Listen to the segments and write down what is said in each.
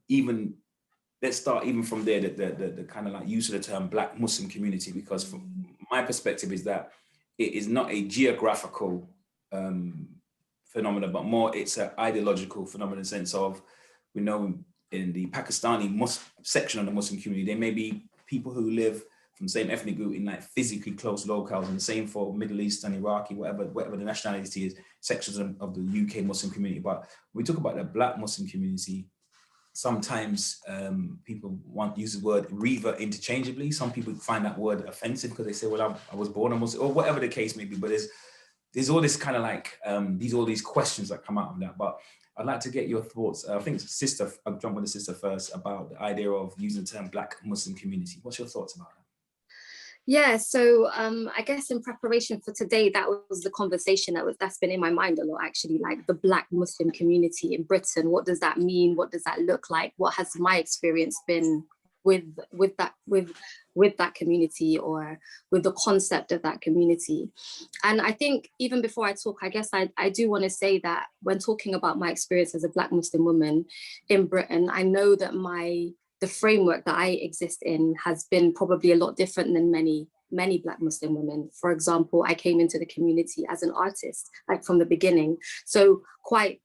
even, let's start even from there, the kind of like use of the term Black Muslim community, because from my perspective is that it is not a geographical phenomenon, but more it's an ideological phenomenon in the sense of, we know in the Pakistani section of the Muslim community, there may be people who live from the same ethnic group in like physically close locales, and the same for Middle Eastern, Iraqi, whatever the nationality is, sections of the UK Muslim community. But when we talk about the Black Muslim community, sometimes people use the word revert interchangeably. Some people find that word offensive because they say, well, I was born a Muslim, or whatever the case may be. But there's all this kind of like, all these questions that come out of that. But I'd like to get your thoughts. I think I'll jump with the sister first, about the idea of using the term Black Muslim community. What's your thoughts about that? Yeah, so I guess in preparation for today, that was the conversation that's been in my mind a lot, actually, like the Black Muslim community in Britain. What does that mean? What does that look like? What has my experience been with that community, or with the concept of that community? And I think even before I talk, I guess I do want to say that when talking about my experience as a Black Muslim woman in Britain, I know that the framework that I exist in has been probably a lot different than many Black Muslim women. For example, I came into the community as an artist, like from the beginning. So quite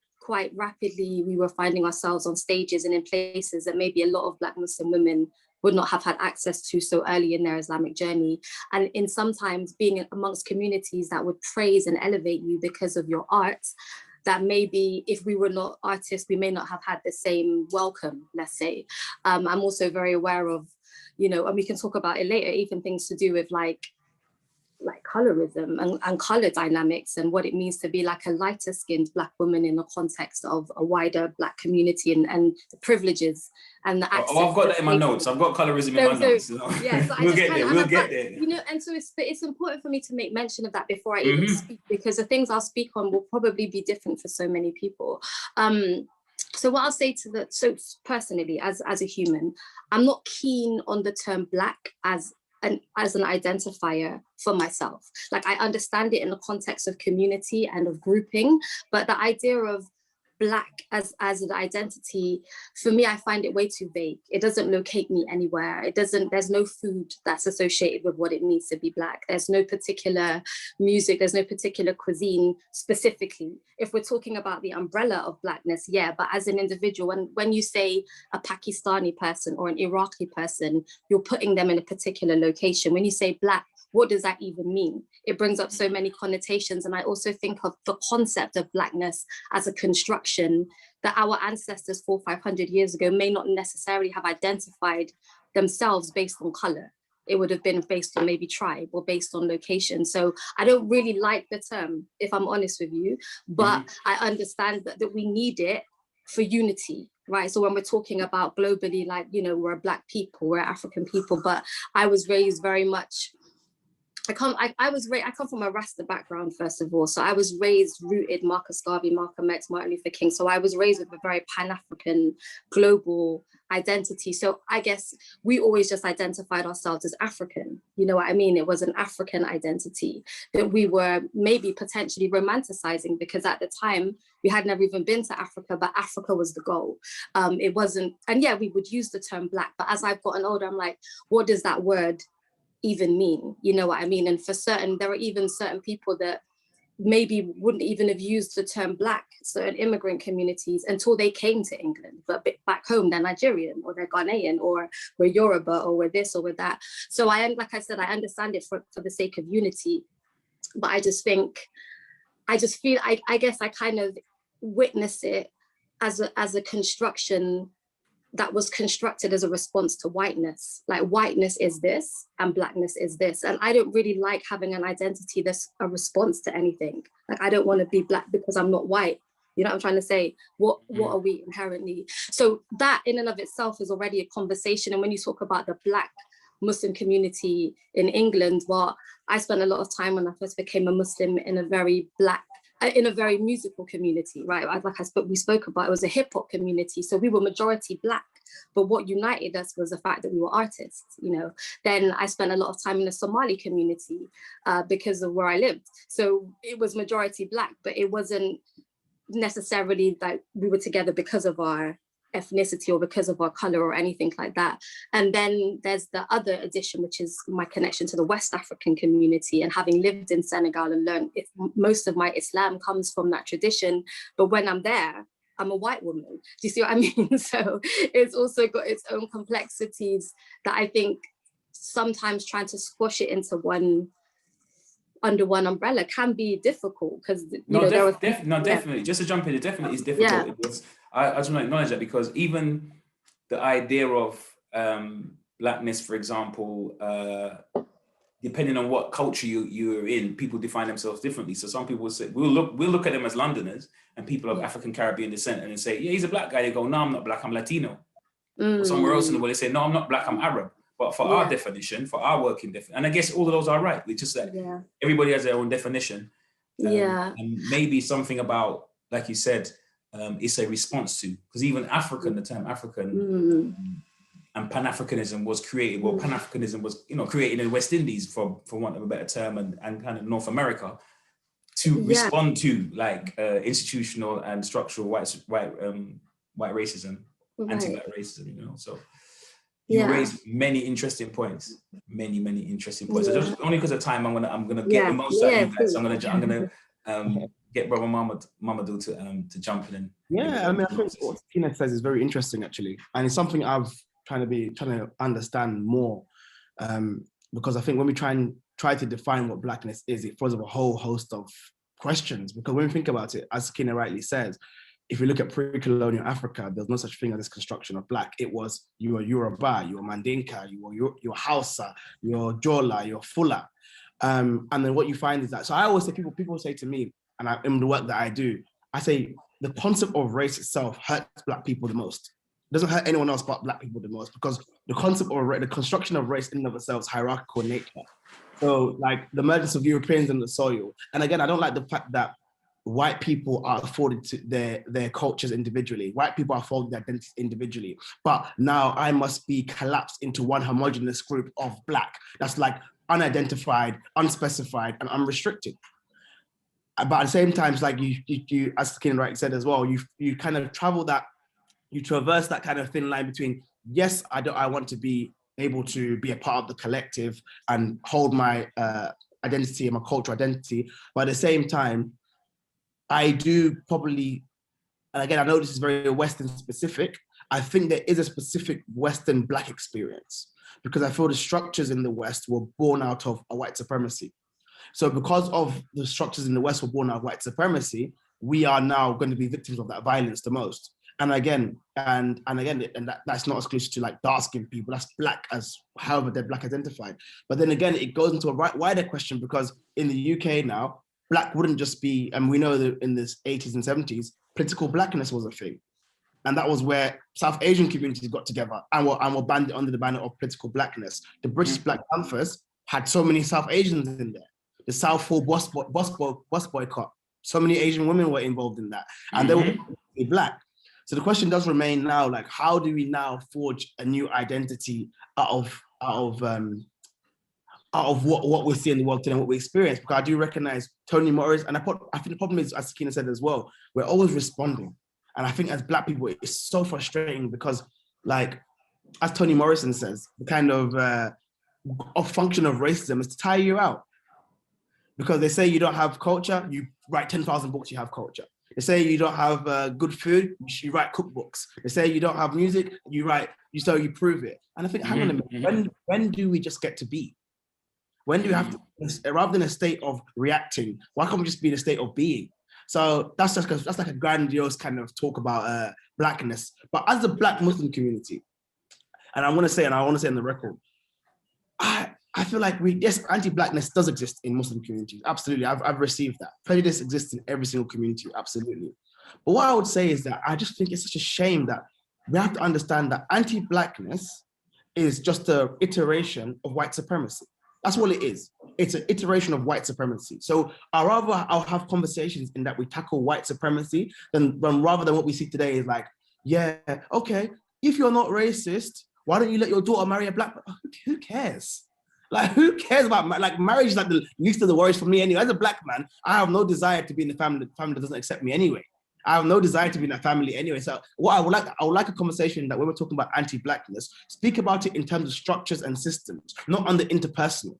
rapidly, we were finding ourselves on stages and in places that maybe a lot of Black Muslim women would not have had access to so early in their Islamic journey. And in sometimes being amongst communities that would praise and elevate you because of your art, that maybe if we were not artists, we may not have had the same welcome, let's say. I'm also very aware of, and we can talk about it later, even things to do with like colorism and color dynamics, and what it means to be like a lighter skinned Black woman in the context of a wider Black community, and the privileges and the access. I've got that in my notes. I've got colorism in my notes. Yeah, so we'll get there. And so it's important for me to make mention of that before I even speak, because the things I'll speak on will probably be different for so many people. So what I'll say so personally, as a human, I'm not keen on the term Black as an identifier for myself. Like, I understand it in the context of community and of grouping, but the idea of Black as an identity, for me, I find it way too vague. It doesn't locate me anywhere. There's no food that's associated with what it means to be Black. There's no particular music, there's no particular cuisine specifically. If we're talking about the umbrella of Blackness, yeah, but as an individual, when you say a Pakistani person or an Iraqi person, you're putting them in a particular location. When you say Black, what does that even mean? It brings up so many connotations. And I also think of the concept of Blackness as a construction that our ancestors 400-500 years ago may not necessarily have identified themselves based on color. It would have been based on maybe tribe or based on location. So I don't really like the term, if I'm honest with you, but I understand that we need it for unity, right? So when we're talking about globally, like, we're a Black people, we're African people, but I was raised very much, I come from a Rasta background, first of all. So I was rooted Marcus Garvey, Malcolm X, Martin Luther King. So I was raised with a very Pan-African global identity. So I guess we always just identified ourselves as African. You know what I mean? It was an African identity that we were maybe potentially romanticizing, because at the time we had never even been to Africa, but Africa was the goal. It wasn't, and yeah, we would use the term Black, but as I've gotten older, I'm like, what does that word even mean? You know what I mean? And there are even certain people that maybe wouldn't even have used the term Black, certain immigrant communities, until they came to England. But back home, they're Nigerian, or they're Ghanaian, or we're Yoruba, or we're this, or we're that. So like I said, I understand it for the sake of unity. But I just feel, I guess I kind of witness it as a construction that was constructed as a response to whiteness. Like, whiteness is this and Blackness is this. And I don't really like having an identity that's a response to anything. Like, I don't want to be Black because I'm not white. You know what I'm trying to say? What are we inherently? So that in and of itself is already a conversation. And when you talk about the Black Muslim community in England, well, I spent a lot of time when I first became a Muslim in a very musical community, right? We spoke about, it was a hip hop community. So we were majority Black, but what united us was the fact that we were artists, Then I spent a lot of time in the Somali community because of where I lived. So it was majority Black, but it wasn't necessarily that we were together because of our ethnicity or because of our color or anything like that. And then there's the other addition, which is my connection to the West African community, and having lived in Senegal and learned most of my Islam comes from that tradition. But when I'm there, I'm a white woman. Do you see what I mean? So it's also got its own complexities that I think sometimes trying to squash it into under one umbrella can be difficult, because definitely. Just to jump in, it definitely is difficult. Yeah. I just want to acknowledge that, because even the idea of blackness, for example, depending on what culture you're in, people define themselves differently. So some people will say, we'll look at them as Londoners and people of African Caribbean descent, and they say, yeah, he's a black guy. They go, no, I'm not black, I'm Latino. Or somewhere else in the world, they say, no, I'm not black, I'm Arab. But for our definition, for our working definition, and I guess all of those are right. It's just that everybody has their own definition. And maybe something about, like you said, it's a response to, because even African, the term African and Pan-Africanism was created. Well, Pan-Africanism was, created in the West Indies, for want of a better term, and kind of North America, to respond to like institutional and structural white racism, anti-black racism. So. You raised many interesting points. Many interesting points. So just only because of time, I'm gonna get the most out of you guys. So I'm gonna get Brother Momodou to jump in. I mean, I think what Sukina says is very interesting, actually, and it's something I've trying to understand more, because I think when we try to define what blackness is, it throws up a whole host of questions. Because when we think about it, as Sukina rightly says, if you look at pre-colonial Africa, there's no such thing as this construction of black. It was, you were Yoruba, you were Mandinka, you were your Hausa, your Jola, your Fula. And then what you find is that, so I always say, people say to me, and in the work that I do, I say the concept of race itself hurts black people the most. It doesn't hurt anyone else but black people the most, because the concept of the construction of race in and of itself is hierarchical in nature. So like the emergence of Europeans in the soil. And again, I don't like the fact that white people are afforded to their cultures individually. White people are afforded their identities individually. But now I must be collapsed into one homogenous group of black that's like unidentified, unspecified, and unrestricted. But at the same time, it's like you as Sukina rightly said as well, you kind of you traverse that kind of thin line between, yes, I want to be able to be a part of the collective and hold my identity and my cultural identity, but at the same time, I do probably, and again, I know this is very Western specific, I think there is a specific Western black experience, because I feel the structures in the West were born out of a white supremacy. So because of the structures in the West were born out of white supremacy, we are now going to be victims of that violence the most. And again, that's not exclusive to like dark-skinned people, that's black as however they're black identified. But then again, it goes into a wider question, because in the UK now, black wouldn't just be, and we know that in the 80s and 70s, political blackness was a thing. And that was where South Asian communities got together and were banded under the banner of political blackness. The British Black Panthers had so many South Asians in there. The Southall bus boycott, so many Asian women were involved in that. And they were black. So the question does remain now, like, how do we now forge a new identity out of what we see in the world today and what we experience? Because I do recognize Toni Morris, and I think the problem is, as Sukina said as well, we're always responding. And I think as black people, it's so frustrating because, like, as Toni Morrison says, the kind of function of racism is to tire you out. Because they say you don't have culture, you write 10,000 books, you have culture. They say you don't have good food, you write cookbooks. They say you don't have music, you prove it. And I think, hang on a minute, when do we just get to be? When do we have to, rather than a state of reacting, why can't we just be in a state of being? So that's like a grandiose kind of talk about blackness. But as a black Muslim community, and I want to say on the record, I feel like yes, anti-blackness does exist in Muslim communities. Absolutely, I've received that. Prejudice exists in every single community, absolutely. But what I would say is that I just think it's such a shame that we have to understand that anti-blackness is just an iteration of white supremacy. That's all it is. It's an iteration of white supremacy. So I'll have conversations in that we tackle white supremacy than rather than what we see today is like, yeah, okay, if you're not racist, why don't you let your daughter marry a black man? Who cares? Like, who cares about marriage? Is like the least of the worries for me anyway. As a black man, I have no desire to be in the family that doesn't accept me anyway. I have no desire to be in that family anyway. So what I would like a conversation that when we're talking about anti-blackness, speak about it in terms of structures and systems, not on the interpersonal.